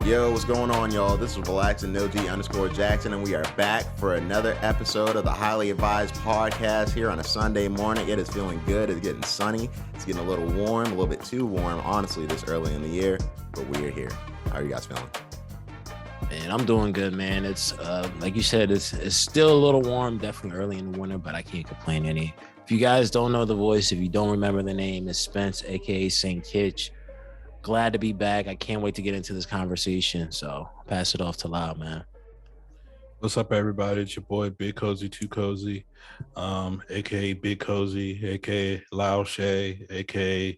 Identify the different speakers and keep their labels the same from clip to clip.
Speaker 1: Yo, what's going on, y'all? This is Relax_Jackson, and we are back for another episode of the Highly Advised podcast here on a Sunday morning. It is feeling good. It's getting sunny. It's getting a little warm, a little bit too warm, honestly, this early in the year, but we are here. How are you guys feeling?
Speaker 2: Man, I'm doing good, man. It's like you said, it's still a little warm, definitely early in the winter, but I can't complain any. If you guys don't know the voice, if you don't remember the name, it's Spence, aka St. Kitch. Glad to be back. I can't wait to get into this conversation. So I'll pass it off to Lau, man.
Speaker 3: What's up, everybody? It's your boy Big Cozy Too Cozy, aka Big Cozy, aka Lau Shay, aka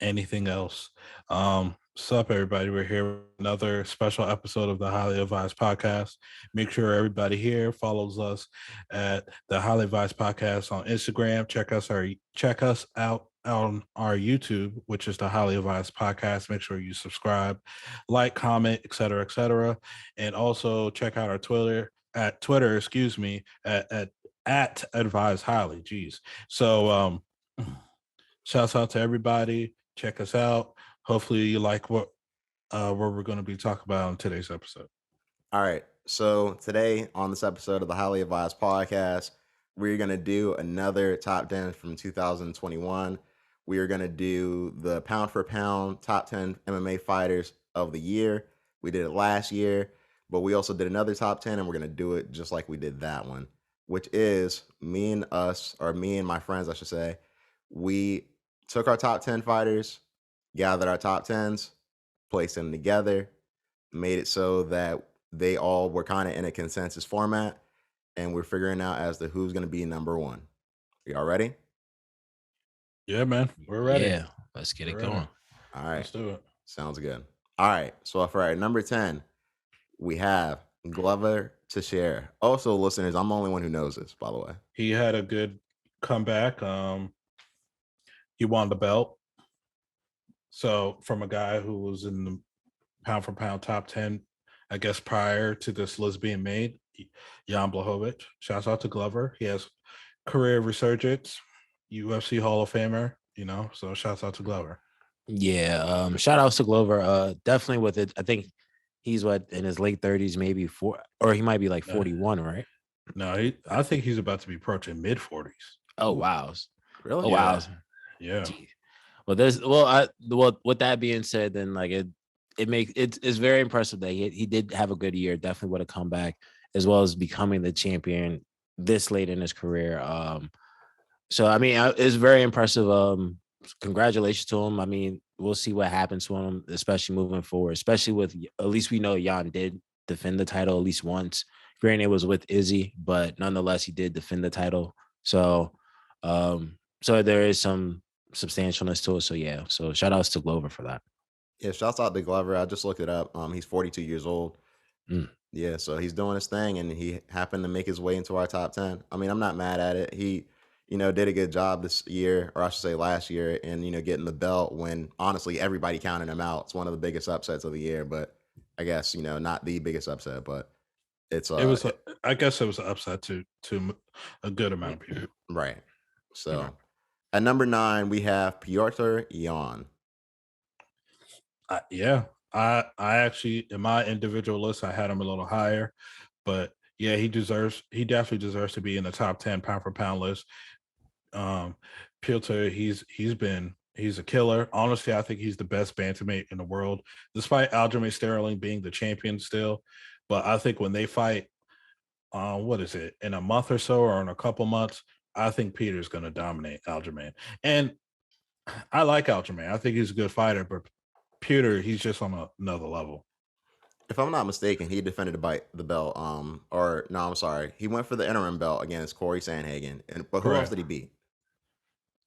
Speaker 3: anything else. What's up, everybody? We're here with another special episode of the Highly Advised podcast. Make sure everybody here follows us at the Highly Advised podcast on Instagram. Check us out on our YouTube, which is the Highly Advised podcast. Make sure you subscribe, like, comment, etc. And also check out our Twitter at Advised Highly. Jeez. So shouts out to everybody. Check us out. Hopefully you like what we're going to be talking about in today's episode.
Speaker 1: All right. So today on this episode of the Highly Advised podcast, we're going to do another top 10 from 2021. We are going to do the pound for pound top 10 MMA fighters of the year. We did it last year, but we also did another top 10, and we're going to do it just like we did that one, which is me and my friends, I should say. We took our top 10 fighters, gathered our top 10s, placed them together, made it so that they all were kind of in a consensus format, and we're figuring out as to who's going to be number one. Y'all ready?
Speaker 3: Yeah, man. We're ready.
Speaker 2: Yeah, let's get it going.
Speaker 1: All right.
Speaker 3: Let's do it.
Speaker 1: Sounds good. All right. So for our number 10, we have Glover Teixeira. Also, listeners, I'm the only one who knows this, by the way.
Speaker 3: He had a good comeback. He won the belt. So from a guy who was in the pound for pound top 10, I guess prior to this list being made, Jan Blachowicz. Shouts out to Glover. He has career resurgence, UFC Hall of Famer, so shouts out to Glover.
Speaker 2: Yeah, shout outs to Glover. Definitely with it. I think he's in his late 30s, maybe or he might be like 41, right?
Speaker 3: No, I think he's about to be approaching mid 40s.
Speaker 2: Oh wow.
Speaker 1: Really?
Speaker 2: Oh wow.
Speaker 3: Yeah.
Speaker 2: Well, with that being said, then like it's very impressive that he did have a good year, definitely with a comeback, as well as becoming the champion this late in his career. So I mean, it's very impressive. Congratulations to him. I mean, we'll see what happens to him, especially moving forward, especially with, at least we know Jan did defend the title at least once. Granted, it was with Izzy, but nonetheless, he did defend the title. So there is some substantialness to it. So yeah, so shout outs to Glover for that.
Speaker 1: Yeah, shouts out to Glover. I just looked it up. He's 42 years old. Yeah, so he's doing his thing, and he happened to make his way into our top 10. I mean, I'm not mad at it. He, did a good job this year, or I should say last year, and, getting the belt when, honestly, everybody counted him out. It's one of the biggest upsets of the year, but I guess, not the biggest upset, but it's...
Speaker 3: I guess it was an upset to a good amount of people.
Speaker 1: Right. So, at number 9, we have Piotr Jan.
Speaker 3: I actually, in my individual list, I had him a little higher, but yeah, he definitely deserves to be in the top 10 pound for pound list. Piotr, he's a killer. Honestly, I think he's the best bantamweight in the world, despite Aljamain Sterling being the champion still. But I think when they fight, in a month or so, or in a couple months, I think Peter's going to dominate Aljamain. And I like Aljamain. I think he's a good fighter, but Peter, he's just on another level.
Speaker 1: If I'm not mistaken, he defended the belt. He went for the interim belt against Corey Sandhagen. But who else did he beat?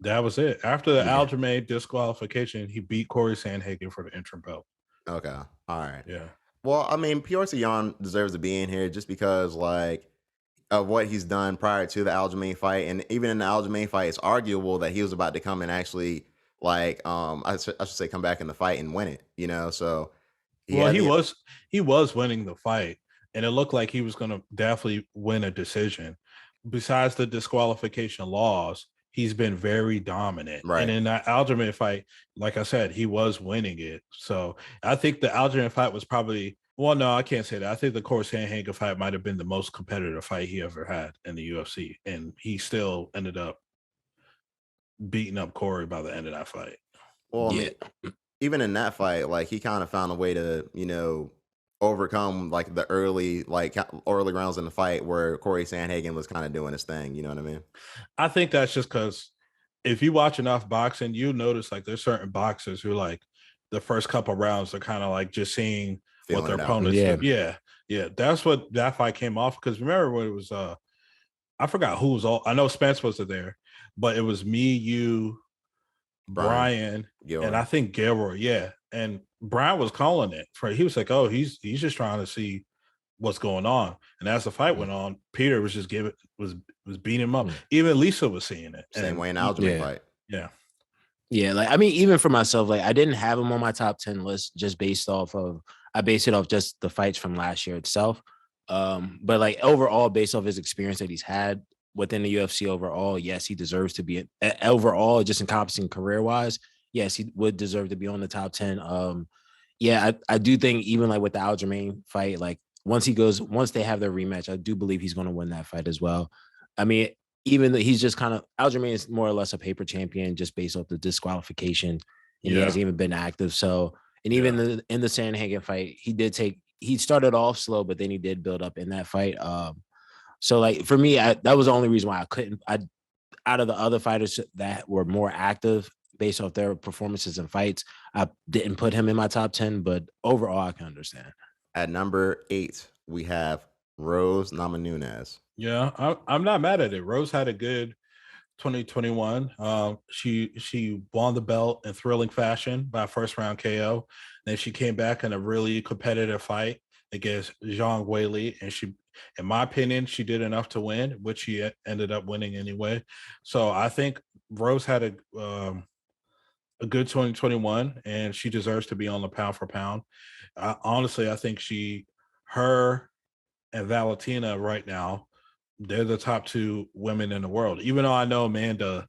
Speaker 3: That was it. After the Aljamain disqualification, he beat Corey Sandhagen for the interim belt.
Speaker 1: Okay. All right.
Speaker 3: Yeah.
Speaker 1: Well, I mean, Piotr Jan deserves to be in here just because, of what he's done prior to the Aljamain fight. And even in the Aljamain fight, it's arguable that he was about to come and actually, I should say come back in the fight and win it, So...
Speaker 3: he was winning the fight, and it looked like he was going to definitely win a decision. besides the disqualification laws, he's been very dominant.
Speaker 1: Right.
Speaker 3: And in that Aljamain fight, like I said, he was winning it. So I think the Aljamain fight was probably, well, no, I can't say that. I think the Corey Sandhagen fight might have been the most competitive fight he ever had in the UFC. And he still ended up beating up Corey by the end of that fight.
Speaker 1: Well, I
Speaker 2: Yeah.
Speaker 1: mean, even in that fight, like he kind of found a way to, overcome like the early rounds in the fight where Corey Sandhagen was kind of doing his thing. You know what I mean?
Speaker 3: I think that's just because if you watch enough boxing, you notice like there's certain boxers who like the first couple rounds are kind of like just seeing what their opponents do. Yeah. That's what that fight came off. Because remember when it was I forgot who was all, I know Spence wasn't there, but it was me, you, Brian and I think Gilroy. Yeah. And Brian was calling it for, he was like, oh, he's just trying to see what's going on. And as the fight went on, Peter was just was beating him up. Even Lisa was seeing it.
Speaker 1: Same way in Aljamain fight.
Speaker 3: Yeah.
Speaker 2: Yeah, like I mean, even for myself, like I didn't have him on my top 10 list just based off of I based it off just the fights from last year itself. But like overall, based off his experience that he's had within the UFC overall, yes, he deserves to be overall, just encompassing career wise. Yes, he would deserve to be on the top 10. Yeah, I do think even like with the Aljamain fight, like once they have their rematch, I do believe he's going to win that fight as well. I mean, even though he's just kind of Aljamain is more or less a paper champion just based off the disqualification, and he hasn't even been active. So, and even in the Sandhagen fight, he started off slow, but then he did build up in that fight. So like for me, that was the only reason why out of the other fighters that were more active based off their performances and fights, I didn't put him in my top 10, but overall I can understand.
Speaker 1: At number 8, we have Rose Namajunas.
Speaker 3: Yeah, I'm not mad at it. Rose had a good 2021. She won the belt in thrilling fashion by first round KO. Then she came back in a really competitive fight against Zhang Weili, and she, in my opinion, she did enough to win, which she ended up winning anyway. So I think Rose had a good 2021, and she deserves to be on the pound for pound. Honestly, I think her and Valentina right now, they're the top 2 women in the world. Even though I know Amanda,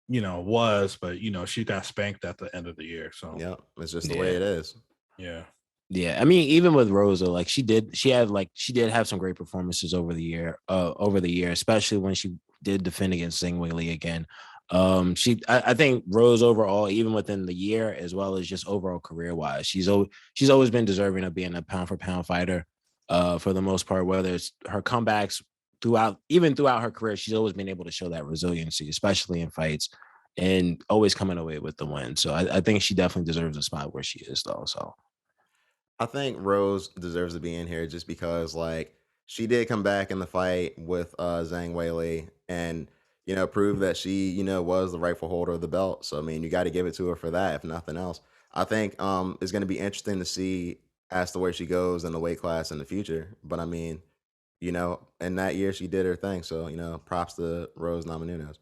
Speaker 3: but she got spanked at the end of the year. So
Speaker 1: yeah, it's just the way it is.
Speaker 3: Yeah.
Speaker 2: Yeah, I mean, even with Rosa, like she did have some great performances over the year, especially when she did defend against Zhang Weili again. I think Rose overall, even within the year, as well as just overall career wise, she's always been deserving of being a pound for pound fighter. For the most part, whether it's her comebacks throughout her career, she's always been able to show that resiliency, especially in fights, and always coming away with the win. So I think she definitely deserves a spot where she is, though. So
Speaker 1: I think Rose deserves to be in here just because, like, she did come back in the fight with Zhang Weili and, prove that she, was the rightful holder of the belt. So, I mean, you got to give it to her for that, if nothing else. I think it's going to be interesting to see as to where she goes in the weight class in the future. But, I mean, in that year, she did her thing. So, props to Rose Namajunas.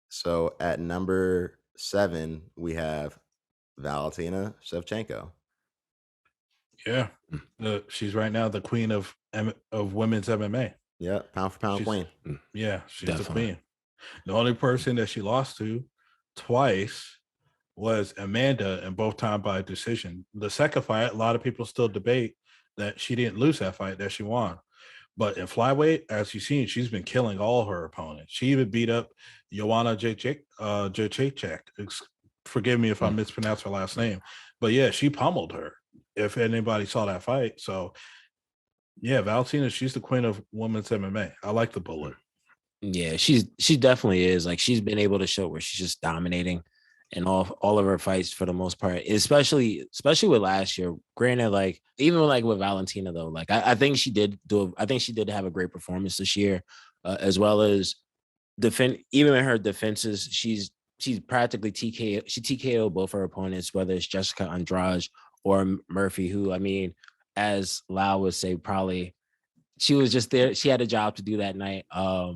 Speaker 1: So, at number 7, we have Valentina Shevchenko.
Speaker 3: Yeah, she's right now the queen of women's MMA.
Speaker 1: Yeah, pound for pound queen.
Speaker 3: Yeah, she's
Speaker 2: Definitely
Speaker 3: the queen. The only person that she lost to twice was Amanda, and both times by decision. The second fight, a lot of people still debate that she didn't lose that fight, that she won. But in flyweight, as you've seen, she's been killing all her opponents. She even beat up Joanna Jacek. Forgive me if I mispronounce her last name. But yeah, she pummeled her, if anybody saw that fight. So yeah, Valentina, she's the queen of women's MMA. I like the bullet.
Speaker 2: Yeah, she definitely is. Like she's been able to show where she's just dominating in all of her fights for the most part, especially with last year. Granted, like even like with Valentina though, like I think she did have a great performance this year, as well as defend. Even in her defenses, she's practically TKO both her opponents, whether it's Jessica Andrade or Murphy, who, I mean, as Lau would say, probably she was just there. She had a job to do that night. I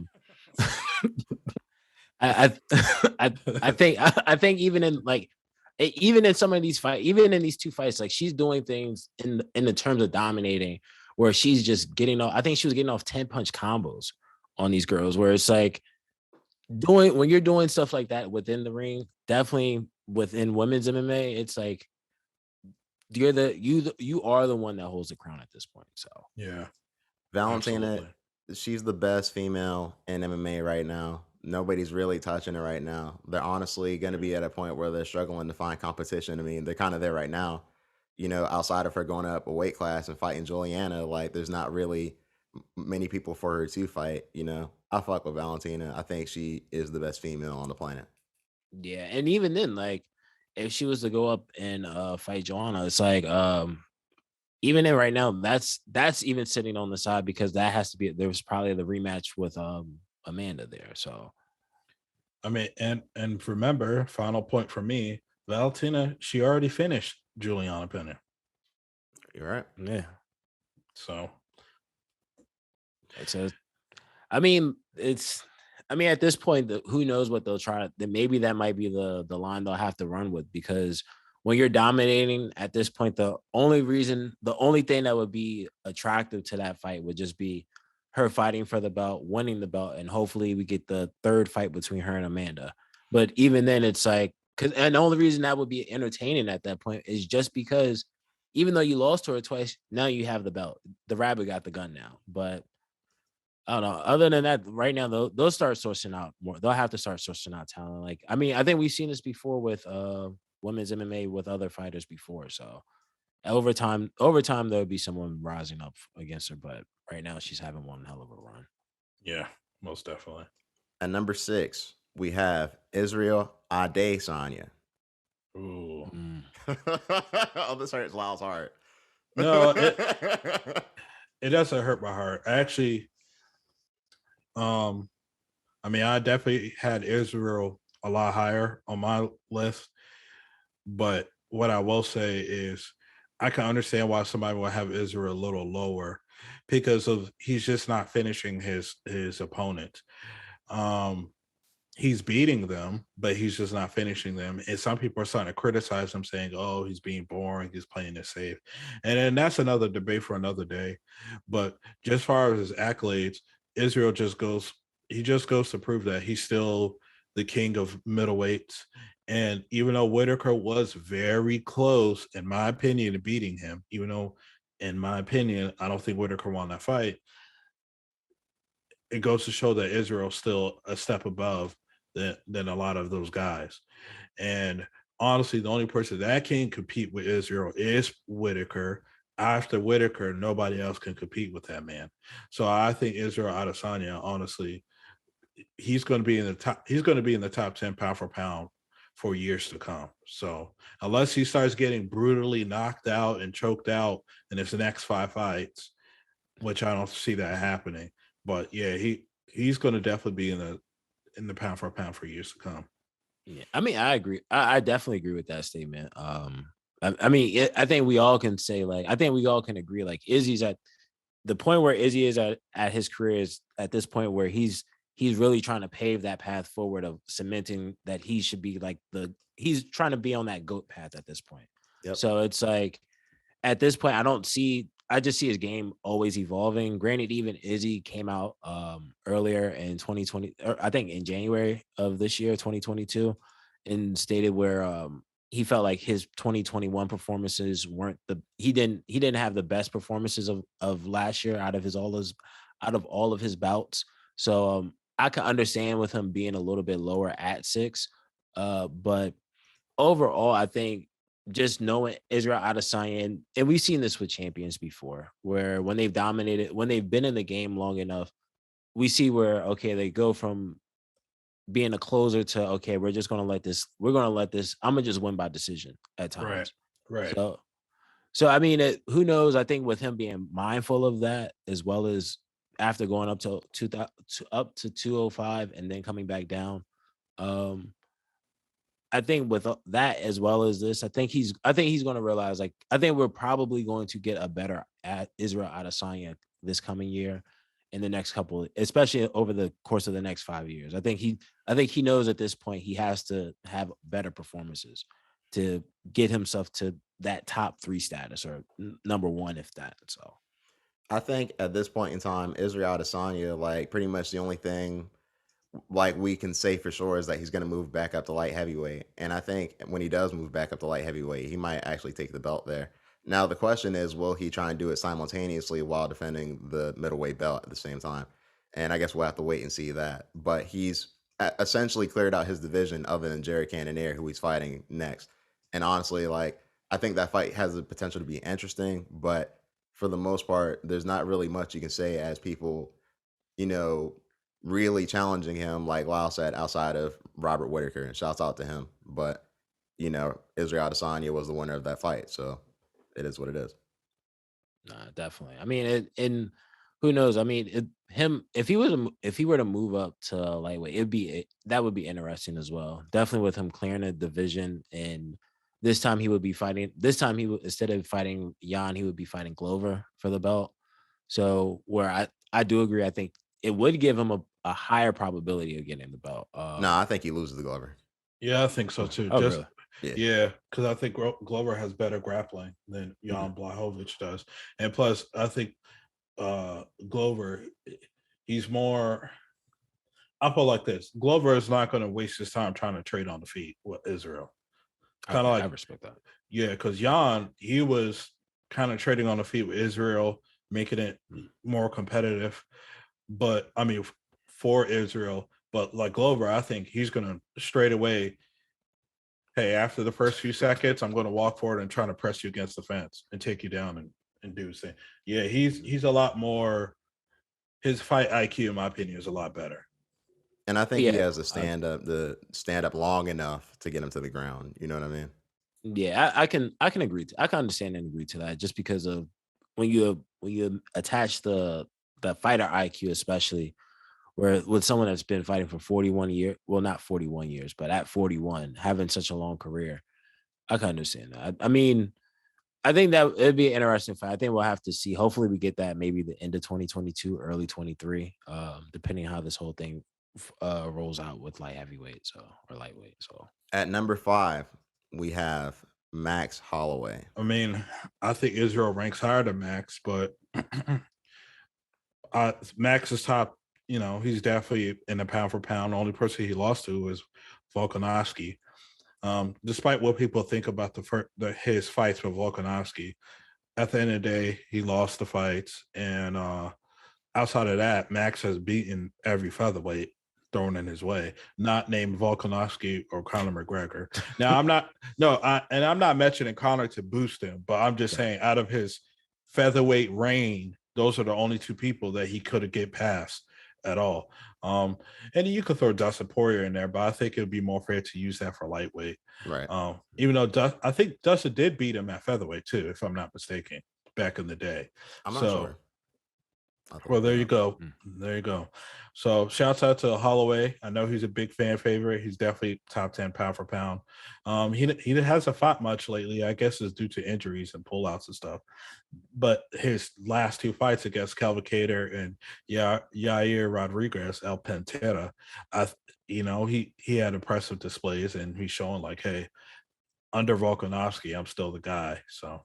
Speaker 2: think even in some of these fights, even in these 2 fights, like she's doing things in the terms of dominating, where she's just getting off. I think she was getting off 10 punch combos on these girls, where it's like when you're doing stuff like that within the ring, definitely within women's MMA, it's like you are the one that holds the crown at this point. So
Speaker 3: Yeah,
Speaker 1: Valentina,
Speaker 3: absolutely.
Speaker 1: she's the best female in MMA right now. Nobody's really touching her right now. They're honestly going to be at a point where they're struggling to find competition. I mean, they're kind of there right now. You know, outside of her going up a weight class and fighting Juliana, like there's not really many people for her to fight. You know, I fuck with Valentina. I think she is the best female on the planet.
Speaker 2: yeah, and even then, like if she was to go up and fight Joanna, it's like even then right now, that's even sitting on the side because that has to be there was probably the rematch with Amanda there. So
Speaker 3: I mean, and remember, final point for me, Valentina, she already finished Juliana Pena.
Speaker 1: You're right.
Speaker 2: yeah,
Speaker 3: So
Speaker 2: it's a I mean, at this point, who knows what they'll try. Then maybe that might be the line they'll have to run with because when you're dominating at this point, the only thing that would be attractive to that fight would just be her fighting for the belt, winning the belt, and hopefully we get the third fight between her and Amanda. But even then, it's like and the only reason that would be entertaining at that point is just because even though you lost to her twice, now you have the belt. The rabbit got the gun now, but I don't know. Other than that, right now they'll start sourcing out more. They'll have to start sourcing out talent. Like, I mean, I think we've seen this before with women's MMA with other fighters before. So over time there'll be someone rising up against her. But right now she's having one hell of a run.
Speaker 3: yeah, most definitely.
Speaker 1: At number 6, we have Israel Adesanya.
Speaker 3: Ooh.
Speaker 2: Mm.
Speaker 1: Oh, this hurts Lyle's heart.
Speaker 3: No, it doesn't hurt my heart. Actually, I mean, I definitely had Israel a lot higher on my list, but what I will say is I can understand why somebody would have Israel a little lower because of he's just not finishing his opponent. Um, he's beating them, but he's just not finishing them. And some people are starting to criticize him, saying, "Oh, he's being boring. He's playing it safe," and then that's another debate for another day. But just as far as his accolades, Israel just goes. He just goes to prove that he's still the king of middleweights. And even though Whitaker was very close, in my opinion, to beating him, even though, in my opinion, I don't think Whitaker won that fight, it goes to show that Israel's still a step above than a lot of those guys. And honestly, the only person that can compete with Israel is Whitaker. After Whitaker, nobody else can compete with that man. So I think Israel Adesanya, honestly, he's going to be in the top. He's going to be in the top 10 pound for pound for years to come. So unless he starts getting brutally knocked out and choked out in his next 5 fights, which I don't see that happening. But yeah, he's going to definitely be in the pound for pound for years to come.
Speaker 2: Yeah, I mean, I agree. I definitely agree with that statement. I mean, I think we all can say like I think we all can agree like Izzy's at the point where Izzy is at his career is at this point where he's really trying to pave that path forward of cementing that he should be like he's trying to be on that GOAT path at this point.
Speaker 1: Yep.
Speaker 2: So it's like at this point, I just see his game always evolving. Granted, even Izzy came out earlier in 2020, or I think in January of this year, 2022, and stated where he felt like his 2021 performances weren't he didn't have the best performances of last year out of all of his bouts. So I can understand with him being a little bit lower at 6. But overall, I think just knowing Israel Adesanya, and we've seen this with champions before, where when they've dominated, when they've been in the game long enough, we see where okay, they go from being a closer to okay, we're gonna let this, I'm gonna just win by decision at
Speaker 3: Right.
Speaker 2: times.
Speaker 3: Right.
Speaker 2: So I mean, who knows? I think with him being mindful of that, as well as after going up to 2000 up to 205 and then coming back down, um, I think with that as well as this, I think he's going to realize like I think we're probably going to get a better at Israel Adesanya this coming year in the next couple, especially over the course of the next 5 years. I think he knows at this point he has to have better performances to get himself to that top 3 status or number 1 if that. So
Speaker 1: I think at this point in time, Israel Adesanya, like pretty much the only thing like we can say for sure is that he's going to move back up to light heavyweight. And I think when he does move back up to light heavyweight, he might actually take the belt there. Now the question is, will he try and do it simultaneously while defending the middleweight belt at the same time? And I guess we'll have to wait and see that. But he's essentially cleared out his division other than Jared Cannonier, who he's fighting next. And honestly, like I think that fight has the potential to be interesting, but for the most part, there's not really much you can say as people, you know, really challenging him, like Lyle said, outside of Robert Whitaker. And shouts out to him. But, Israel Adesanya was the winner of that fight. So it is what it is.
Speaker 2: Nah, definitely. I mean, and who knows? I mean, if he were to move up to lightweight, that would be interesting as well. Definitely with him clearing a division, and this time he would be fighting. This time he would, instead of fighting Jan, he would be fighting Glover for the belt. So where I do agree, I think it would give him a higher probability of getting the belt.
Speaker 1: No, I think he loses the Glover.
Speaker 3: Yeah, I think so too.
Speaker 2: Oh, really?
Speaker 3: Yeah, because I think Glover has better grappling than Jan Blachowicz does, and plus I think Glover, he's more. I'll put it like this: Glover is not going to waste his time trying to trade on the feet with Israel. Kind of
Speaker 2: I respect that.
Speaker 3: Yeah, because Jan, he was kind of trading on the feet with Israel, making it more competitive. But I mean, for Israel, but like Glover, I think he's going to straight away. Hey, after the first few seconds, I'm going to walk forward and try to press you against the fence and take you down and do his thing. Yeah, he's a lot more. His fight IQ, in my opinion, is a lot better.
Speaker 1: And I think he has the stand up long enough to get him to the ground. You know what I mean?
Speaker 2: Yeah, I can agree to. I can understand and agree to that, just because of when you attach the fighter IQ, especially where with someone that's been fighting for 41 years, well, not 41 years, but at 41, having such a long career, I can understand that. I mean, I think that it'd be an interesting fight. I think we'll have to see. Hopefully, we get that maybe the end of 2022, early 23, depending how this whole thing rolls out with light heavyweight, or lightweight. So
Speaker 1: at number 5, we have Max Holloway.
Speaker 3: I mean, I think Israel ranks higher than Max, but Max is top. He's definitely in the pound for pound. The only person he lost to is Volkanovsky. Despite what people think about his fights with Volkanovsky, at the end of the day, he lost the fights. And outside of that, Max has beaten every featherweight thrown in his way, not named Volkanovsky or Conor McGregor. Now, I'm not mentioning Conor to boost him, but I'm just saying out of his featherweight reign, those are the only two people that he could have get past at all. And you could throw Dustin Poirier in there, but I think it would be more fair to use that for lightweight.
Speaker 1: Right.
Speaker 3: Even though I think Dustin did beat him at featherweight too, if I'm not mistaken, back in the day.
Speaker 1: I'm not sure.
Speaker 3: Well, there you go. There you go. So shouts out to Holloway. I know he's a big fan favorite. He's definitely top 10 pound for pound. He hasn't fought much lately. I guess it's due to injuries and pullouts and stuff. But his last two fights against Calvin Kattar and Yair Rodriguez El Pantera, he had impressive displays, and he's showing like, hey, under Volkanovsky, I'm still the guy. So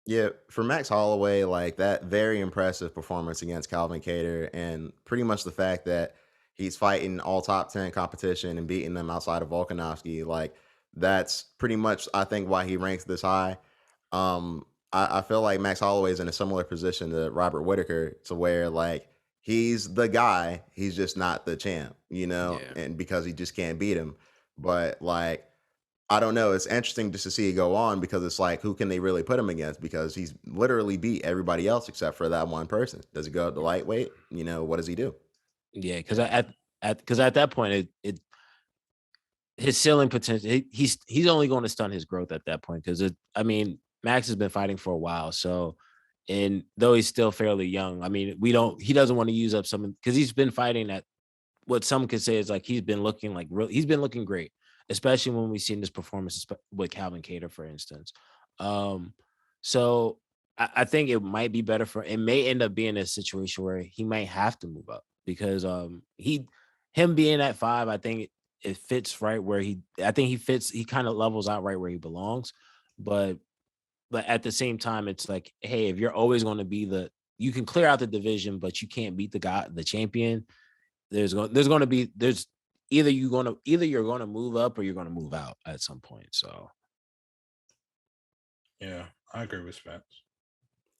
Speaker 1: yeah, for Max Holloway, like that very impressive performance against Calvin Kattar, and pretty much the fact that he's fighting all top 10 competition and beating them outside of Volkanovsky, like that's pretty much, I think, why he ranks this high. I feel like Max Holloway is in a similar position to Robert Whitaker, to where like he's the guy, he's just not the champ, and because he just can't beat him. But like, I don't know. It's interesting just to see it go on, because it's like, who can they really put him against? Because he's literally beat everybody else except for that one person. Does he go up to lightweight? What does he do?
Speaker 2: Yeah, because at that point, his ceiling potential, he's only going to stunt his growth at that point. Because Max has been fighting for a while, so, and though he's still fairly young, I mean, he doesn't want to use up some, because he's been fighting at what some could say is like he's been looking great, especially when we've seen this performance with Calvin Kattar, for instance. So I think it might be better it may end up being a situation where he might have to move up, because him being at 5, I think it fits right where he kind of levels out right where he belongs. But at the same time, it's like, hey, if you're always going to be you can clear out the division, but you can't beat the champion. There's going to be either you're going to move up or you're going to move out at some point. So
Speaker 3: Yeah, I agree with Spence.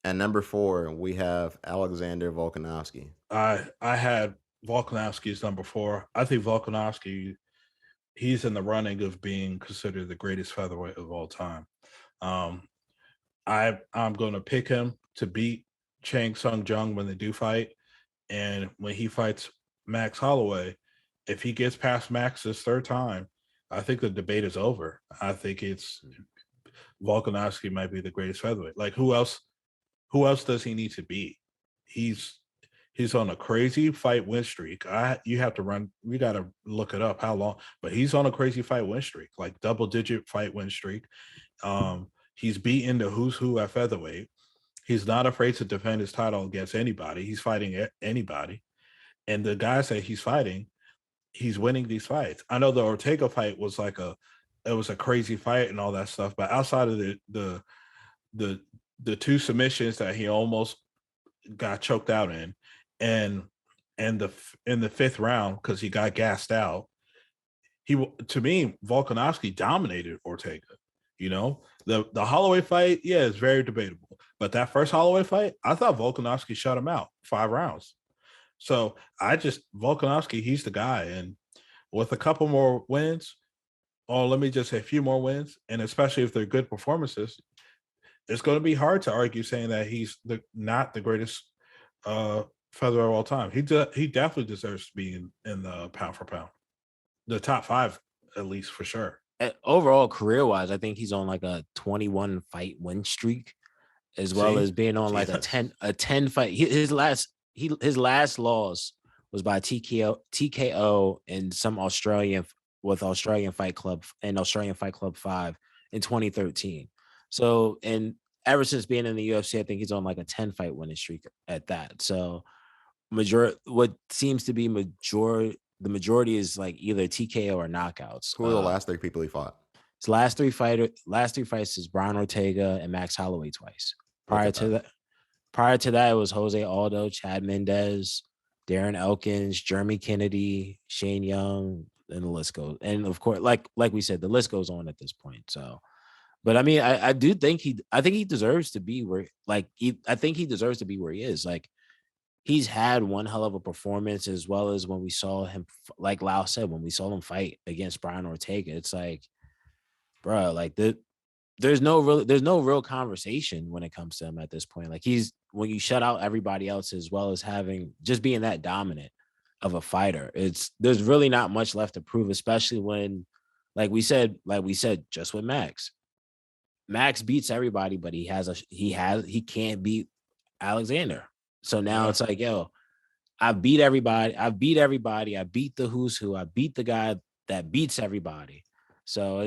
Speaker 1: And number 4, we have Alexander Volkanovsky.
Speaker 3: I had Volkanovsky as number 4. I think Volkanovsky, he's in the running of being considered the greatest featherweight of all time. I'm going to pick him to beat Chang Sung Jung when they do fight, and when he fights Max Holloway, if he gets past Max this third time, I think the debate is over. I think it's Volkanovsky might be the greatest featherweight. Like who else does he need to beat? He's on a crazy fight win streak. We got to look it up how long, but he's on a crazy fight win streak, like double-digit fight win streak. He's beaten the who's who at featherweight. He's not afraid to defend his title against anybody. He's fighting anybody. And the guys that he's fighting, he's winning these fights. I know the Ortega fight was it was a crazy fight and all that stuff, but outside of the 2 submissions that he almost got choked out in, and in the 5th round because he got gassed out, to me Volkanovsky dominated Ortega. You know, the Holloway fight, yeah, it's very debatable. But that first Holloway fight, I thought Volkanovsky shut him out 5 rounds. So Volkanovsky, he's the guy. And with a couple more wins, or let me just say a few more wins, and especially if they're good performances, it's going to be hard to argue saying that he's not the greatest featherweight of all time. He definitely deserves to be in the pound for pound, the top 5 at least for sure.
Speaker 2: Overall, career-wise, I think he's on like a 21 fight win streak, as well as being on like a 10 fight. His last loss was by TKO in some Australian Fight Club and Australian Fight Club 5 in 2013. So, and ever since being in the UFC, I think he's on like a 10 fight winning streak at that. So, what seems to be the majority is like either TKO or knockouts.
Speaker 1: Who are the last 3 people he fought?
Speaker 2: His last three fights is Brian Ortega and Max Holloway twice. Prior to that, it was Jose Aldo, Chad Mendez, Darren Elkins, Jeremy Kennedy, Shane Young, and the list goes. And of course, like we said, the list goes on at this point. So, but I mean, I think he deserves to be where he deserves to be where he is. Like, he's had one hell of a performance, as well as when we saw him, like Lau said, when we saw him fight against Brian Ortega, it's like, bro, like there's no real conversation when it comes to him at this point. Like, when you shut out everybody else, as well as just being that dominant of a fighter, there's really not much left to prove, especially when, like we said, just with Max beats everybody, but he can't beat Alexander. So now it's like, yo, I beat everybody. I beat the who's who. I beat the guy that beats everybody. So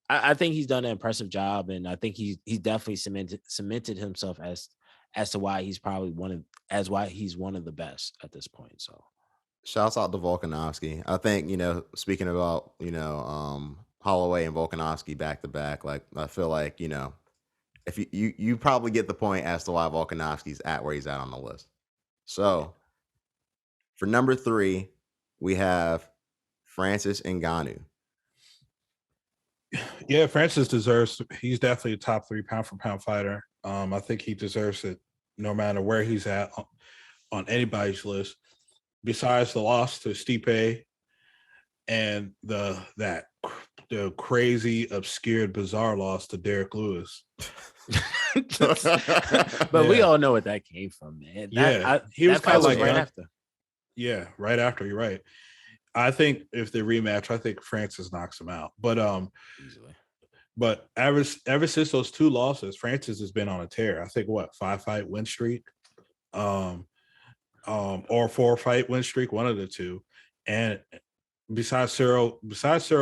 Speaker 2: I think he's done an impressive job, and I think he's definitely cemented himself as to why he's probably one of the best at this point. So
Speaker 1: shouts out to Volkanovsky. I think, speaking about, Holloway and Volkanovsky back to back, like, I feel like, if you probably get the point as to why Volkanovski's at where he's at on the list. So for number 3, we have Francis Ngannou.
Speaker 3: Yeah, Francis he's definitely a top 3 pound for pound fighter. I think he deserves it no matter where he's at on anybody's list, besides the loss to Stipe and the crazy, obscured, bizarre loss to Derek Lewis.
Speaker 2: But we all know what that came from, man.
Speaker 3: He was kind of like
Speaker 2: right after.
Speaker 3: Yeah, right after. You're right. I think if they rematch, I think Francis knocks him out. But
Speaker 2: easily.
Speaker 3: But ever since those 2 losses, Francis has been on a tear. I think 5-fight win streak, or 4-fight win streak, one of the 2. And besides Cyril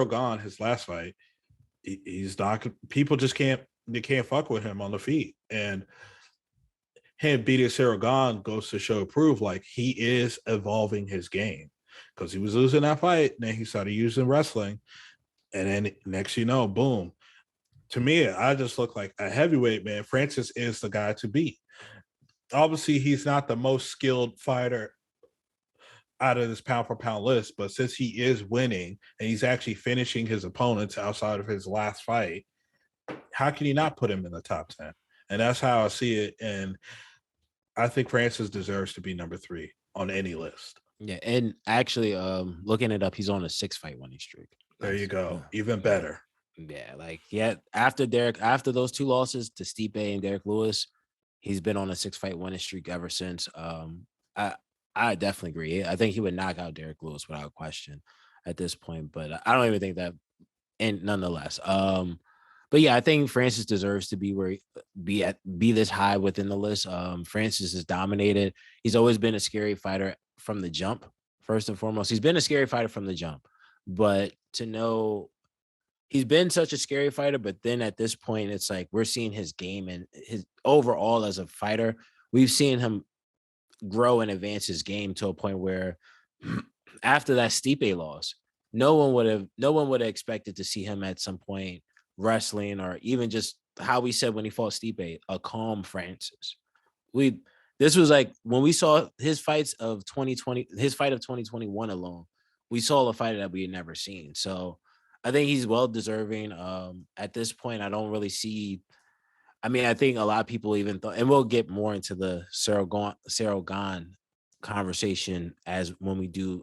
Speaker 3: Gane, his last fight, he's not. People just can't fuck with him on the feet. And him beating Cyril Gane goes to show proof, like, he is evolving his game, because he was losing that fight, and then he started using wrestling, and then next boom. To me, I just look like a heavyweight, man. Francis is the guy to beat. obviously he's not the most skilled fighter out of this pound for pound list, but since he is winning and he's actually finishing his opponents outside of his last fight, how can you not put him in the top 10? And that's how I see it. And I think Francis deserves to be number 3 on any list.
Speaker 2: Yeah, and actually, looking it up, he's on a 6-fight winning streak.
Speaker 3: There you go. Even better.
Speaker 2: Yeah, like after those 2 losses to Stipe and Derek Lewis, he's been on a 6-fight winning streak ever since. I definitely agree. I think he would knock out Derek Lewis without question at this point, but I don't even think that. And nonetheless, but yeah, I think Francis deserves to be this high within the list. Francis is dominated. He's always been a scary fighter from the jump. First and foremost, he's been a scary fighter from the jump. But to know he's been such a scary fighter, but then at this point, it's like we're seeing his game and his overall as a fighter. We've seen him grow and advance his game to a point where after that Stipe loss, no one would have expected to see him at some point wrestling, or even just how we said when he fought Stipe, a calm Francis. This was like when we saw his fights of 2020, his fight of 2021 alone, we saw a fighter that we had never seen. So I think he's well deserving. At this point, I don't really see. I mean, I think a lot of people even thought, and we'll get more into the Cyril Gane conversation as when we do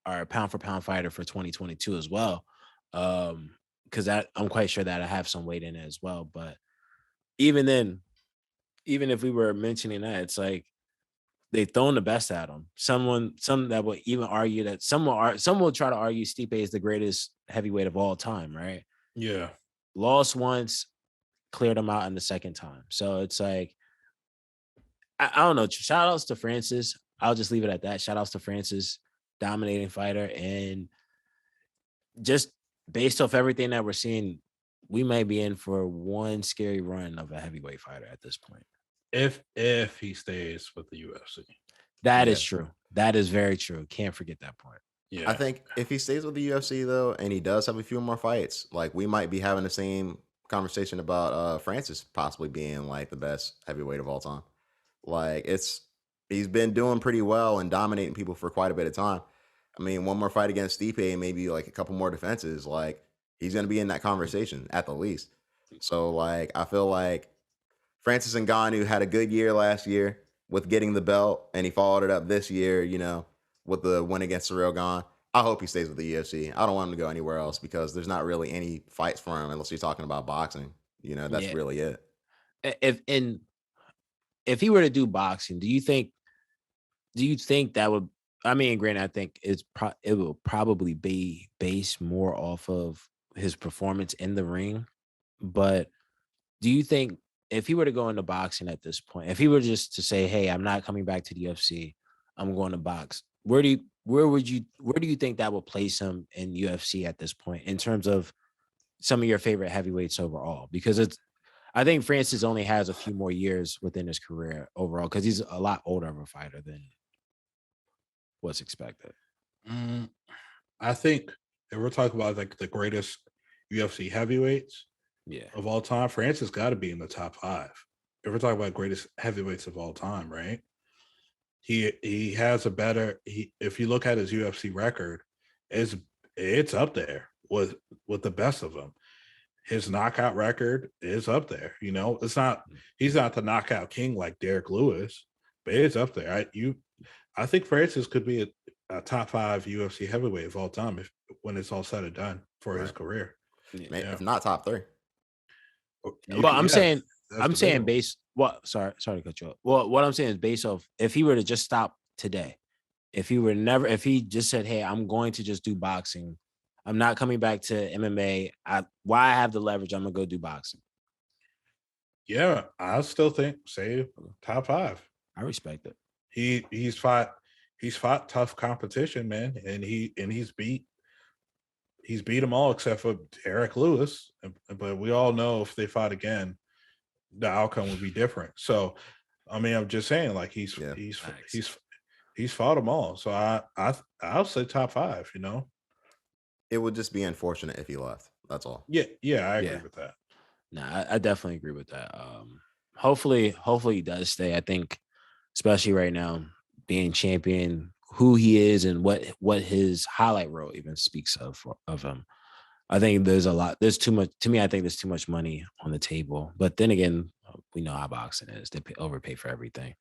Speaker 2: our pound for pound fighter for 2022 as well. Because I'm quite sure that I have some weight in it as well. But even then, even if we were mentioning that, it's like they've thrown the best at him. Some that will even argue that some will try to argue Stipe is the greatest heavyweight of all time, right?
Speaker 3: Yeah.
Speaker 2: Lost once, cleared him out in the second time. So it's like, I don't know. Shout outs to Francis. I'll just leave it at that. Shout outs to Francis, dominating fighter. And just based off everything that we're seeing, we might be in for one scary run of a heavyweight fighter at this point.
Speaker 3: If he stays with the UFC.
Speaker 2: That is true. That is very true. Can't forget that point.
Speaker 3: Yeah.
Speaker 1: I think if he stays with the UFC though, and he does have a few more fights, like we might be having the same conversation about Francis possibly being like the best heavyweight of all time. Like he's been doing pretty well and dominating people for quite a bit of time. I mean, one more fight against Stipe and maybe like a couple more defenses, like he's gonna be in that conversation at the least. So like I feel like Francis Ngannou had a good year last year with getting the belt, and he followed it up this year, with the win against Cyril Gane. I hope he stays with the UFC. I don't want him to go anywhere else because there's not really any fights for him unless you're talking about boxing. That's really it.
Speaker 2: If he were to do boxing, do you think that would? I mean, granted, I think it will probably be based more off of his performance in the ring. But do you think if he were to go into boxing at this point, if he were just to say, "Hey, I'm not coming back to the UFC, I'm going to box," where do you think that would place him in UFC at this point in terms of some of your favorite heavyweights overall? Because I think Francis only has a few more years within his career overall because he's a lot older of a fighter than what's expected.
Speaker 3: I think if we're talking about like the greatest UFC heavyweights of all time, Francis got to be in the top 5. If we're talking about greatest heavyweights of all time, right? He has a better. If you look at his UFC record, it's up there with the best of them. His knockout record is up there. It's not. He's not the knockout king like Derek Lewis, but it's up there. I think Francis could be a top 5 UFC heavyweight of all time when it's all said and done for his career.
Speaker 1: If not top 3.
Speaker 2: But I'm saying based. What? Sorry to cut you off. Well, what I'm saying is based off if he were to just stop today, if he just said, "Hey, I'm going to just do boxing. I'm not coming back to MMA. Why I have the leverage, I'm gonna go do boxing."
Speaker 3: Yeah, I still think top 5.
Speaker 2: I respect it.
Speaker 3: He's fought tough competition, man, and he's beat them all except for Derek Lewis. But we all know if they fought again, the outcome would be different. So, I mean, I'm just saying, like he's fought them all. So I'll say top 5.
Speaker 1: It would just be unfortunate if he left. That's all.
Speaker 3: Yeah, I agree with that.
Speaker 2: No, I definitely agree with that. Hopefully he does stay. I think especially right now, being champion, who he is and what his highlight reel even speaks of him. I think there's too much to me. I think there's too much money on the table. But then again, we know how boxing is. They overpay for everything.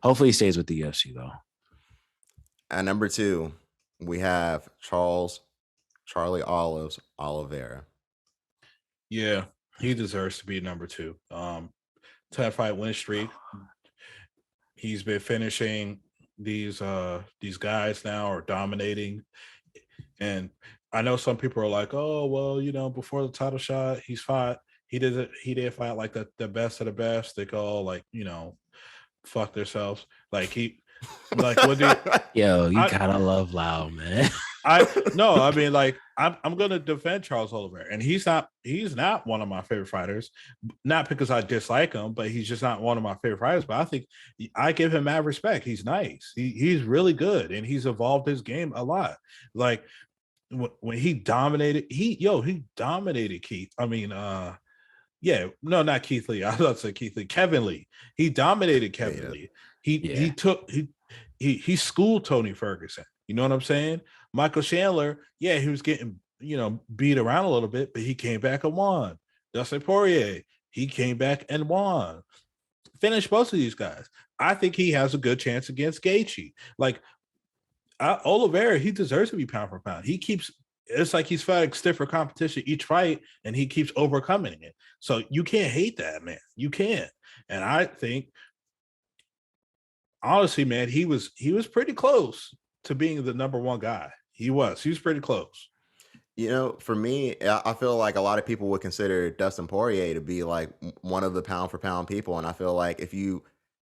Speaker 2: Hopefully he stays with the UFC though.
Speaker 1: At number 2, we have Charlie Oliveira.
Speaker 3: Yeah, he deserves to be number 2. 10-fight win streak. He's been finishing these guys now, or dominating. And I know some people are like, oh, well, before the title shot, he did fight like the best of the best. They all like, fuck themselves. Like what do
Speaker 2: you gotta love Lau, man.
Speaker 3: I mean, like, I'm gonna defend Charles Oliveira, and he's not one of my favorite fighters, not because I dislike him, but he's just not one of my favorite fighters. But I think I give him mad respect. He's nice. He's really good, and he's evolved his game a lot. Like when he dominated, he dominated Keith. I mean, not Keith Lee. I was about to say Keith Lee. Kevin Lee. He dominated Kevin Lee. He schooled Tony Ferguson. You know what I'm saying? Michael Chandler, he was getting, beat around a little bit, but he came back and won. Dustin Poirier, he came back and won. Finished both of these guys. I think he has a good chance against Gaethje. Like, Oliveira, he deserves to be pound for pound. It's like he's fighting stiffer competition each fight, and he keeps overcoming it. So you can't hate that, man. You can't. And I think, honestly, man, he was pretty close to being the number 1 guy. He was pretty close.
Speaker 1: For me, I feel like a lot of people would consider Dustin Poirier to be like one of the pound for pound people. And I feel like if you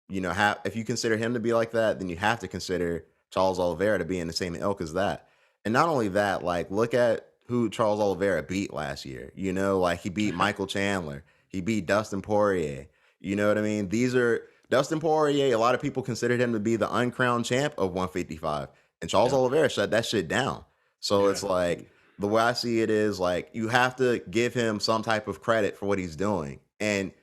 Speaker 1: consider him to be like that, then you have to consider Charles Oliveira to be in the same ilk as that. And not only that, like, look at who Charles Oliveira beat last year. Like, he beat Michael Chandler. He beat Dustin Poirier. You know what I mean? Dustin Poirier, a lot of people considered him to be the uncrowned champ of 155. And Charles Oliveira shut that shit down. So it's like, the way I see it is, like, you have to give him some type of credit for what he's doing. And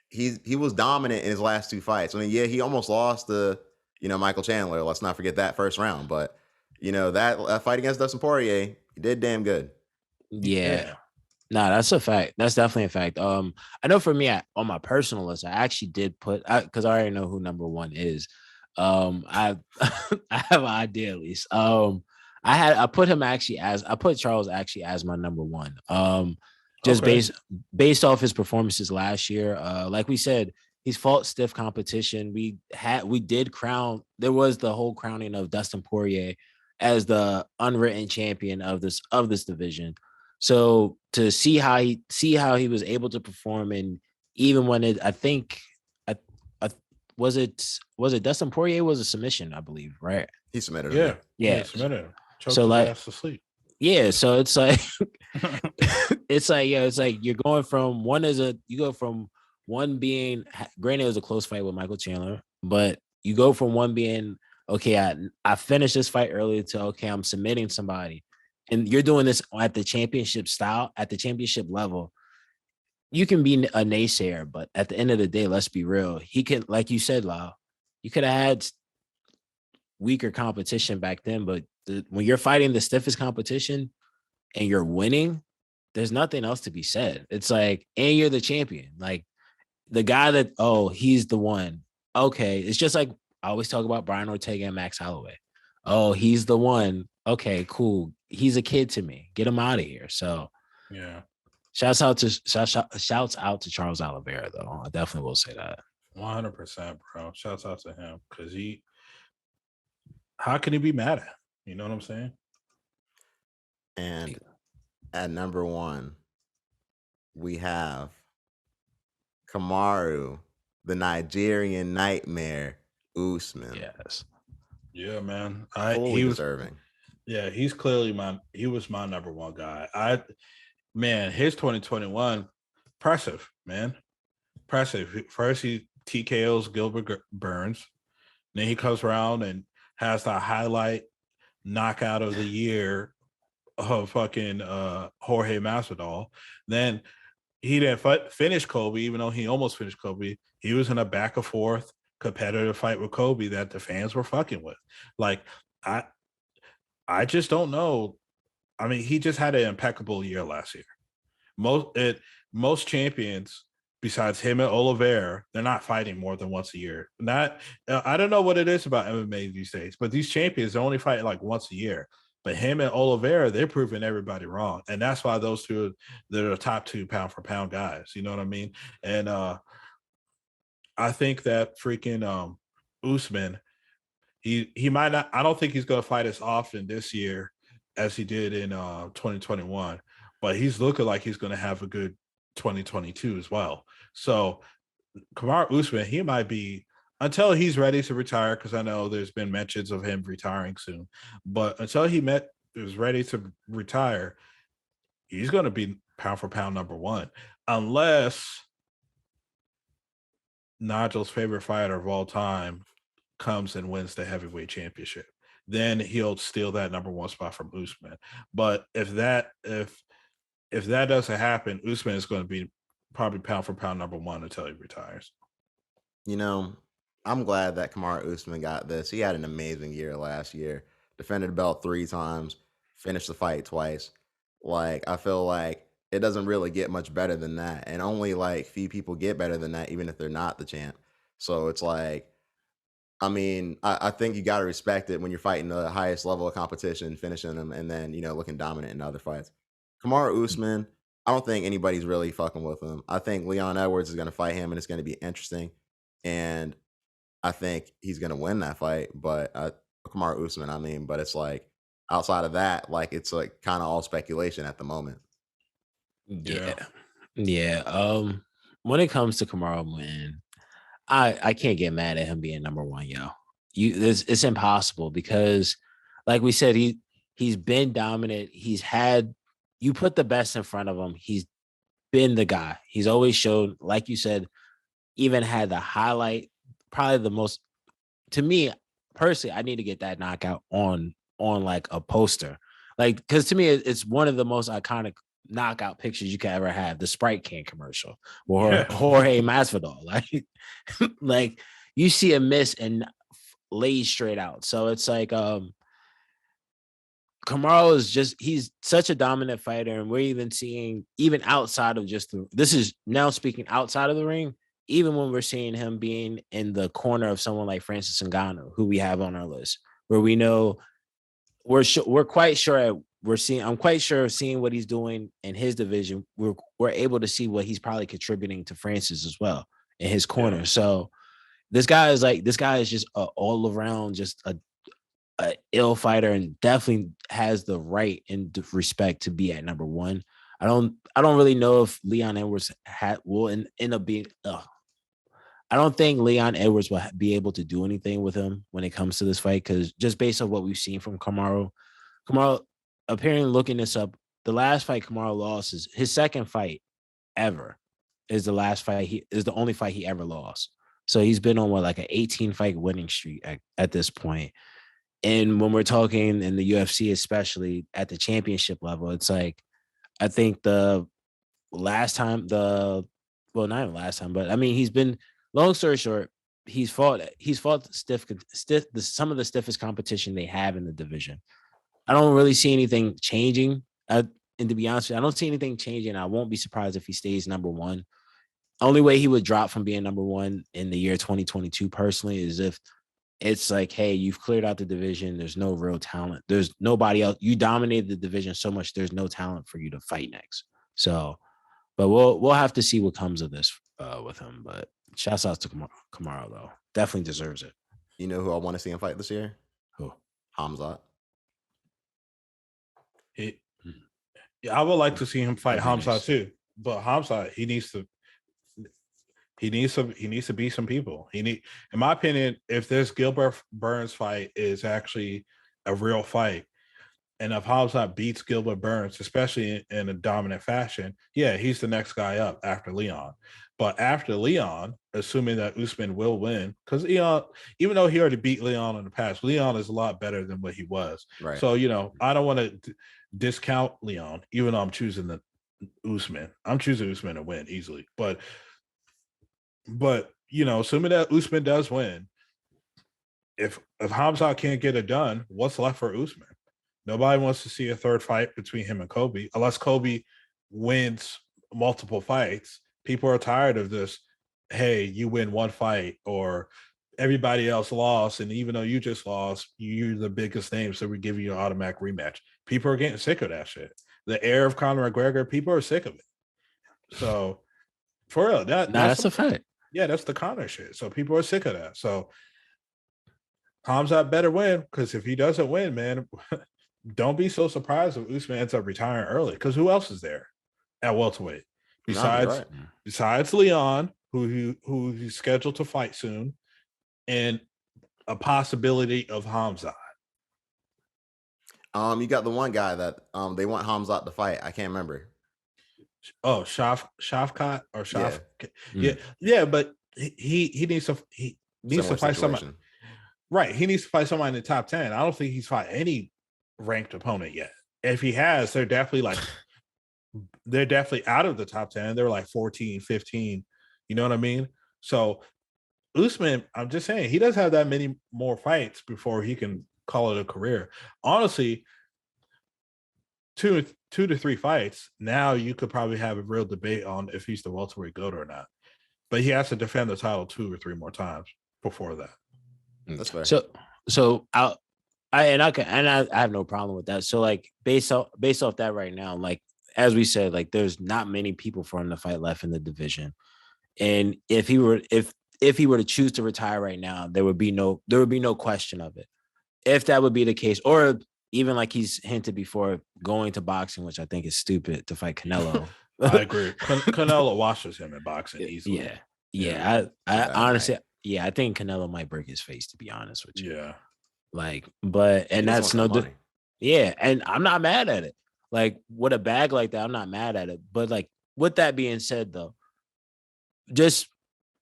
Speaker 1: he was dominant in his last 2 fights. I mean, he almost lost to, Michael Chandler. Let's not forget that first round. But, that fight against Dustin Poirier, he did damn good.
Speaker 2: Yeah. No, that's a fact. That's definitely a fact. I know for me, on my personal list, I actually did put, because I already know who number 1 is. I have an idea at least. I put Charles actually as my number 1. Just based off his performances last year. Like we said, he's fought stiff competition. There was the whole crowning of Dustin Poirier as the unwritten champion of this division. So to see how he was able to perform, and even when was it Dustin Poirier was a submission, I believe, right?
Speaker 1: He submitted him.
Speaker 3: Yeah, he submitted him. Choked
Speaker 2: so
Speaker 3: his ass to sleep.
Speaker 2: Yeah, so it's like it's like you're going from one being, granted it was a close fight with Michael Chandler, but you go from one being, okay, I finished this fight earlier, to, okay, I'm submitting somebody. And you're doing this at the championship style, at the championship level. You can be a naysayer, but at the end of the day, let's be real. He can, like you said, Lau, you could have had weaker competition back then, but when you're fighting the stiffest competition and you're winning, there's nothing else to be said. It's like, and you're the champion. Like, the guy that, he's the one. Okay, it's just like I always talk about Brian Ortega and Max Holloway. Oh, he's the one. Okay, cool. He's a kid to me. Get him out of here. So,
Speaker 3: yeah.
Speaker 2: Shouts out to Charles Oliveira, though. I definitely will say that.
Speaker 3: 100%, bro. Shouts out to him, because how can he be mad at? You know what I'm saying?
Speaker 1: And at number 1, we have Kamaru, the Nigerian Nightmare, Usman.
Speaker 2: Yes.
Speaker 3: Yeah, man.
Speaker 1: Fully deserving.
Speaker 3: Yeah, he's clearly he was my number 1 guy. His 2021, impressive, man. Impressive. First, he TKOs Gilbert Burns. Then he comes around and has the highlight knockout of the year of fucking Jorge Masvidal. Then he didn't finish Kobe, even though he almost finished Kobe. He was in a back and forth competitive fight with Kobe that the fans were fucking with. Like, I just don't know. I mean, he just had an impeccable year last year. Most champions besides him and Oliveira, they're not fighting more than once a year. I don't know what it is about MMA these days, but these champions, they only fight like once a year. But him and Oliveira, they're proving everybody wrong. And that's why those two, they're the top 2 pound for pound guys. You know what I mean? And I think that freaking Usman, he might not, I don't think he's gonna fight as often this year as he did in 2021, but he's looking like he's gonna have a good 2022 as well. So Kamaru Usman, he might be, until he's ready to retire, because I know there's been mentions of him retiring soon, but until is ready to retire, he's going to be pound for pound number 1, unless Nigel's favorite fighter of all time comes and wins the heavyweight championship. Then he'll steal that number 1 spot from Usman. But if that doesn't happen, Usman is going to be probably pound for pound number 1 until he retires.
Speaker 1: You know, I'm glad that Kamaru Usman got this. He had an amazing year last year. Defended the belt 3 times, finished the fight twice. Like, I feel like it doesn't really get much better than that. And only like few people get better than that, even if they're not the champ. So it's like, I mean, I think you got to respect it when you're fighting the highest level of competition, finishing them, and then, looking dominant in other fights. Kamaru Usman, I don't think anybody's really fucking with him. I think Leon Edwards is going to fight him, and it's going to be interesting. And I think he's going to win that fight. But Kamaru Usman, I mean, but it's like outside of that, like it's like kind of all speculation at the moment.
Speaker 2: Yeah. When it comes to Kamaru, man, I can't get mad at him being number 1, yo. It's impossible because, like we said, he's been dominant. You put the best in front of him. He's been the guy. He's always showed, like you said, even had the highlight, probably the most, to me personally, I need to get that knockout on like a poster. Like, because to me, it's one of the most iconic knockout pictures you can ever have, the Sprite can commercial or Jorge Masvidal. Like you see a miss and lays straight out. So it's like Kamaru is he's such a dominant fighter, and we're even seeing, even outside of this is now speaking outside of the ring, even when we're seeing him being in the corner of someone like Francis Ngannou, who we have on our list, where we know we're quite sure I'm quite sure seeing what he's doing in his division, we're able to see what he's probably contributing to Francis as well in his corner. Yeah. So this guy is just all around just a ill fighter, and definitely has the right and respect to be at number 1. I don't really know if Leon Edwards will end up being. I don't think Leon Edwards will be able to do anything with him when it comes to this fight, because just based on what we've seen from Kamaru, apparently, looking this up, the last fight Kamaru lost is his second fight ever. Is the last fight is the only fight he ever lost. So he's been on like an 18 fight winning streak at this point. And when we're talking in the UFC, especially at the championship level, it's like, I think the last time not even last time, but I mean, he's been, long story short, he's fought some of the stiffest competition they have in the division. I don't really see anything changing. And to be honest with you, I don't see anything changing. I won't be surprised if he stays number 1. Only way he would drop from being number 1 in the year 2022, personally, is if it's like, hey, you've cleared out the division. There's no real talent. There's nobody else. You dominated the division so much. There's no talent for you to fight next. So, but we'll have to see what comes of this with him. But shouts out to Kamaru, though. Definitely deserves it.
Speaker 1: You know who I want to see him fight this year?
Speaker 2: Who?
Speaker 1: Hamzat.
Speaker 3: I would like to see him fight Hamzat too. But Hamzat, he needs to beat some people. In my opinion, if this Gilbert Burns fight is actually a real fight, and if Hamzat beats Gilbert Burns, especially in a dominant fashion, yeah, he's the next guy up after Leon. But after Leon, assuming that Usman will win, because Leon, even though he already beat Leon in the past, Leon is a lot better than what he was.
Speaker 1: Right.
Speaker 3: So, I don't want to discount Leon, even though I'm choosing Usman. I'm choosing Usman to win easily. But assuming that Usman does win, if Khamzat can't get it done, what's left for Usman? Nobody wants to see a third fight between him and Kobe, unless Kobe wins multiple fights. People are tired of this. Hey, you win one fight, or everybody else lost, and even though you just lost, you're the biggest name, so we give you an automatic rematch. People are getting sick of that shit. The air of Conor McGregor, people are sick of it. So, for real,
Speaker 2: that's a fact.
Speaker 3: Yeah, that's the Conor shit. So people are sick of that. So Khamzat better win, because if he doesn't win, man, don't be so surprised if Usman ends up retiring early. Because who else is there at welterweight besides Leon, who he's scheduled to fight soon, and a possibility of Khamzat.
Speaker 1: You got the one guy that they want Khamzat to fight. I can't remember.
Speaker 3: Oh, Shavkat or Shav. Yeah, but he needs to fight somebody. Right, he needs to fight somebody in the top 10. I don't think he's fought any ranked opponent yet. If he has, they're definitely out of the top 10. They're like 14, 15. You know what I mean? So Usman, I'm just saying, he doesn't have that many more fights before he can call it a career. Honestly, two to three fights, now you could probably have a real debate on if he's the welterweight GOAT or not. But he has to defend the title 2 or 3 more times before that.
Speaker 1: That's fair.
Speaker 2: So I have no problem with that. So like based off that right now, like as we said, like there's not many people for him to fight left in the division. And if he were to choose to retire right now, there would be no question of it. If that would be the case, or even like he's hinted before, going to boxing, which I think is stupid, to fight Canelo.
Speaker 3: I agree. Canelo washes him in boxing easily.
Speaker 2: Yeah. I honestly, I think Canelo might break his face, to be honest with you.
Speaker 3: Yeah.
Speaker 2: Like, but and that's no and I'm not mad at it. Like with a bag like that, I'm not mad at it. But like with that being said, though, just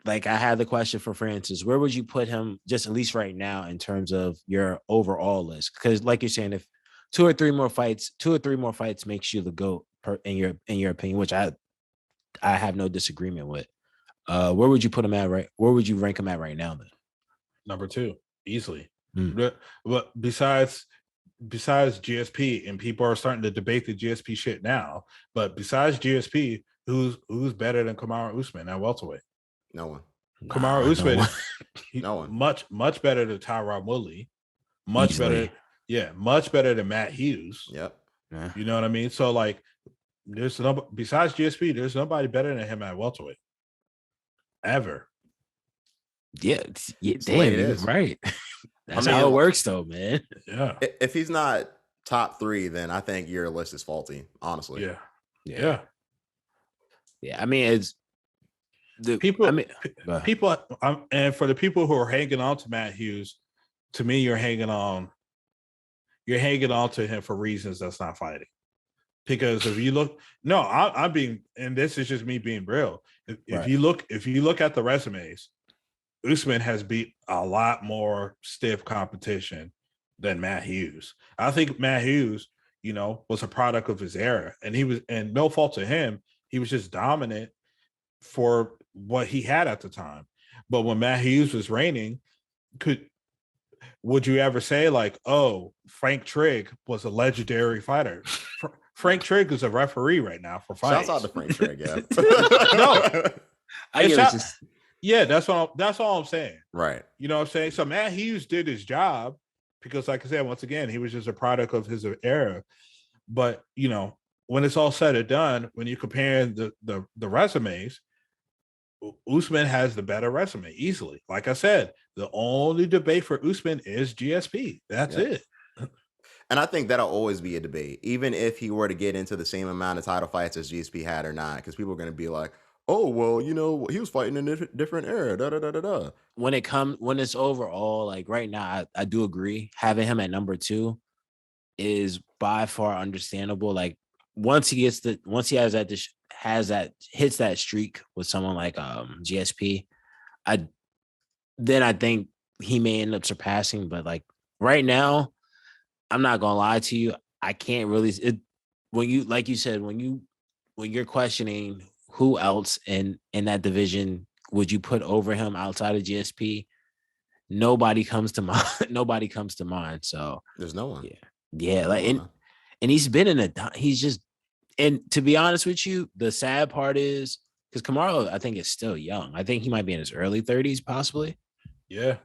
Speaker 2: like I had the question for Francis, where would you put him just at least right now in terms of your overall list? Because like you're saying, if 2 or 3 more fights makes you the GOAT in your opinion, which I have no disagreement with. Where would you put him at where would you rank him at right now then?
Speaker 3: Number 2, easily. But besides GSP, and people are starting to debate the GSP shit now, but besides GSP, who's better than Kamaru Usman at welterweight?
Speaker 1: No one.
Speaker 3: Kamaru Usman,
Speaker 1: no one.
Speaker 3: Much better than Tyron Woodley. Much better than Matt Hughes.
Speaker 1: Yep.
Speaker 2: Yeah.
Speaker 3: You know what I mean? So like, besides GSP, there's nobody better than him at welterweight. Ever.
Speaker 2: Yeah, damn, you're right. That's how it works, though, man.
Speaker 3: Yeah.
Speaker 1: If he's not top 3, then I think your list is faulty. Honestly.
Speaker 3: Yeah.
Speaker 2: I mean, it's the
Speaker 3: people. And for the people who are hanging on to Matt Hughes, to me, you're hanging on to him for reasons that's not fighting. Because if you look, I'm being, and this is just me being real. If you look at the resumes, Usman has beat a lot more stiff competition than Matt Hughes. I think Matt Hughes, was a product of his era, and no fault to him, he was just dominant for what he had at the time. But when Matt Hughes was reigning, would you ever say like, oh, Frank Trigg was a legendary fighter? Frank Trigg is a referee right now for fights.
Speaker 1: Shouts out to Frank Trigg, yeah.
Speaker 3: That's all I'm saying.
Speaker 1: Right.
Speaker 3: You know what I'm saying? So Matt Hughes did his job because, like I said, once again, he was just a product of his era. But, when it's all said and done, when you compare the resumes, Usman has the better resume easily. Like I said, the only debate for Usman is GSP. That's it.
Speaker 1: And I think that'll always be a debate, even if he were to get into the same amount of title fights as GSP had or not, because people are going to be like, oh, well, he was fighting in a different era.
Speaker 2: When it's overall, like right now, I do agree. Having him at number 2 is by far understandable. Like once he hits that streak with someone like GSP, I think he may end up surpassing. But like right now, I'm not gonna lie to you, I can't really. When you, like you said, when you're questioning who else in that division would you put over him outside of GSP? Nobody comes to mind. Nobody comes to mind. So
Speaker 1: There's no one.
Speaker 2: yeah,
Speaker 1: No
Speaker 2: like
Speaker 1: one.
Speaker 2: and he's been in he's just, and to be honest with you, the sad part is because Kamaru, I think, is still young. I think he might be in his early 30s, possibly.
Speaker 3: Yeah,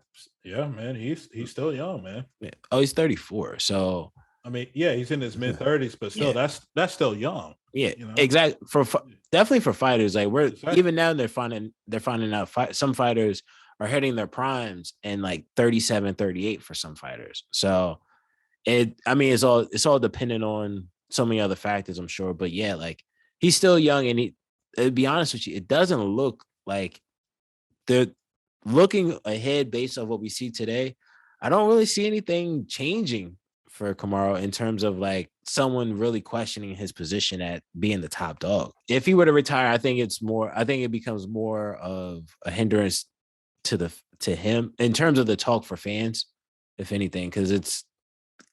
Speaker 3: man. He's still young, man.
Speaker 2: Yeah. Oh, he's 34. So
Speaker 3: I mean, yeah, he's in his mid 30s, but still, that's still young.
Speaker 2: Yeah, exactly. Definitely for fighters, like we're even now they're finding out some fighters are hitting their primes in like 37, 38 for some fighters. So it's all dependent on so many other factors, I'm sure. But yeah, like he's still young, and to be honest with you, it doesn't look like they're looking ahead based on what we see today. I don't really see anything changing for Kamaru in terms of like someone really questioning his position at being the top dog. If he were to retire, I think it becomes more of a hindrance to him in terms of the talk for fans, if anything, because the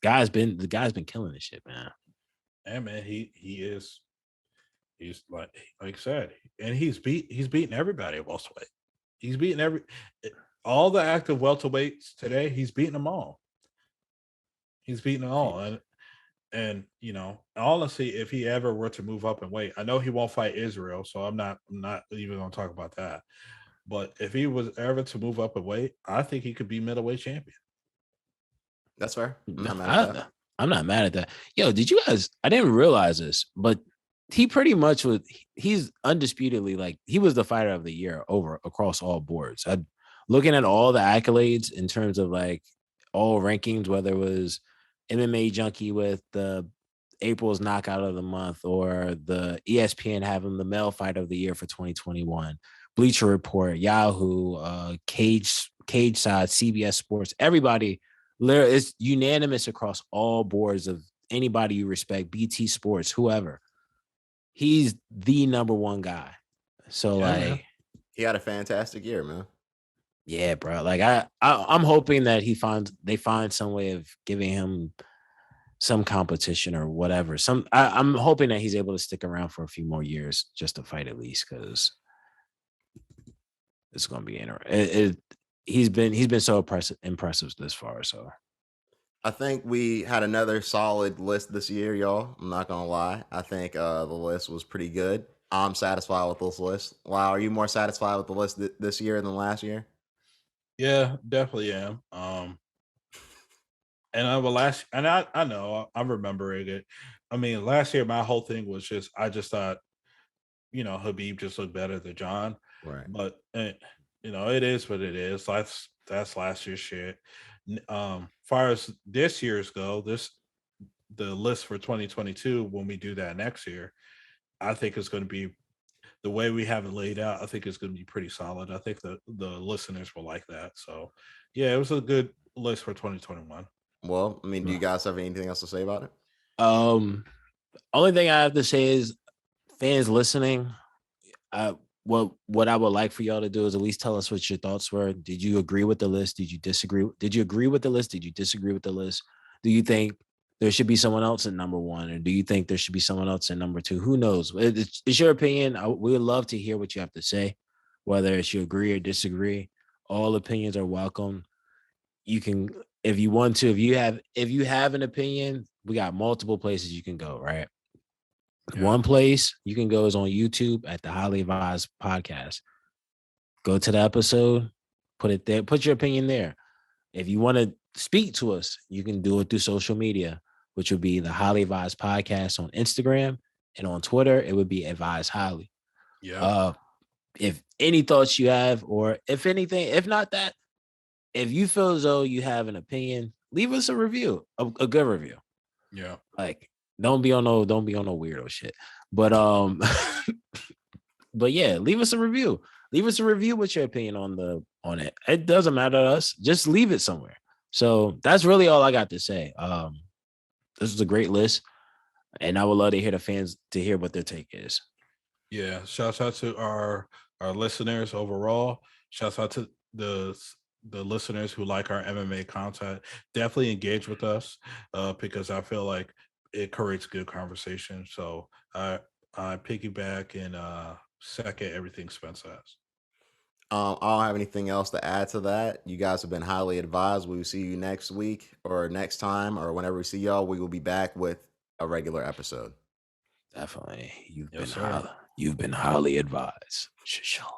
Speaker 2: guy's been killing this shit, man.
Speaker 3: Yeah, man, he's like I said, and he's beating everybody at welterweight. He's beating all the active welterweights today. He's beating them all. He's beating them all, and honestly, if he ever were to move up in weight, I know he won't fight Israel, so I'm not even going to talk about that. But if he was ever to move up in weight, I think he could be middleweight champion.
Speaker 1: That's fair. I'm not mad at that.
Speaker 2: I'm not mad at that. Yo, did you guys? I didn't realize this, but he pretty much he's undisputedly, like, he was the fighter of the year across all boards. Looking at all the accolades in terms of like all rankings, whether it was MMA Junkie with the April's knockout of the month, or the ESPN having the male fighter of the year for 2021, Bleacher Report, Yahoo, Cage Side, CBS Sports, everybody. It's unanimous across all boards of anybody you respect, BT Sports, whoever. He's the number one guy. So man.
Speaker 1: He had a fantastic year, man.
Speaker 2: Yeah, bro. Like I'm hoping that they find some way of giving him some competition or whatever. I'm hoping that he's able to stick around for a few more years just to fight at least, because it's gonna be interesting. He's been so impressive this far. So
Speaker 1: I think we had another solid list this year, y'all. I'm not gonna lie. I think the list was pretty good. I'm satisfied with this list. Wow, are you more satisfied with the list this year than last year?
Speaker 3: Yeah, definitely am. And I know I'm remembering it. I mean, last year my whole thing was I just thought, Habib just looked better than John.
Speaker 1: Right.
Speaker 3: But it is what it is. That's last year's shit. Far as this year's go, the list for 2022, when we do that next year, I think it's going to be the way we have it laid out. I think it's going to be pretty solid. I think the listeners will like that. So, yeah, it was a good list for 2021.
Speaker 1: Well, I mean, do you guys have anything else to say about it?
Speaker 2: Only thing I have to say is, fans listening, what I would like for y'all to do is at least tell us what your thoughts were. Did you agree with the list? Did you disagree? Did you agree with the list? Did you disagree with the list? Do you think there should be someone else in number one, or do you think there should be someone else in number two? Who knows? It's your opinion. We would love to hear what you have to say, whether it's you agree or disagree. All opinions are welcome. You can, if you want to, if you have an opinion, we got multiple places you can go, right? Yeah. One place you can go is on YouTube at the Highly Advised Podcast. Go to the episode, put it there, put your opinion there. If you want to speak to us, you can do it through social media, which would be the Highly Advised Podcast on Instagram, and on Twitter, it would be Advised Highly.
Speaker 3: Yeah.
Speaker 2: If any thoughts you have, or if anything, if not that, if you feel as though you have an opinion, leave us a review, a good review.
Speaker 3: Yeah.
Speaker 2: Like, don't be on no weirdo shit. But but yeah, leave us a review. Leave us a review with your opinion on it. It doesn't matter to us. Just leave it somewhere. So that's really all I got to say. This is a great list, and I would love to hear the fans to hear what their take is.
Speaker 3: Yeah, shouts out to our listeners overall. Shouts out to the listeners who like our MMA content. Definitely engage with us because I feel like it creates good conversation. So I piggyback and second everything Spence says.
Speaker 1: I don't have anything else to add to that. You guys have been highly advised. We will see you next week or next time or whenever we see y'all. We will be back with a regular episode.
Speaker 2: Definitely.
Speaker 3: Yes, sir.
Speaker 2: You've been highly advised. Shashaw.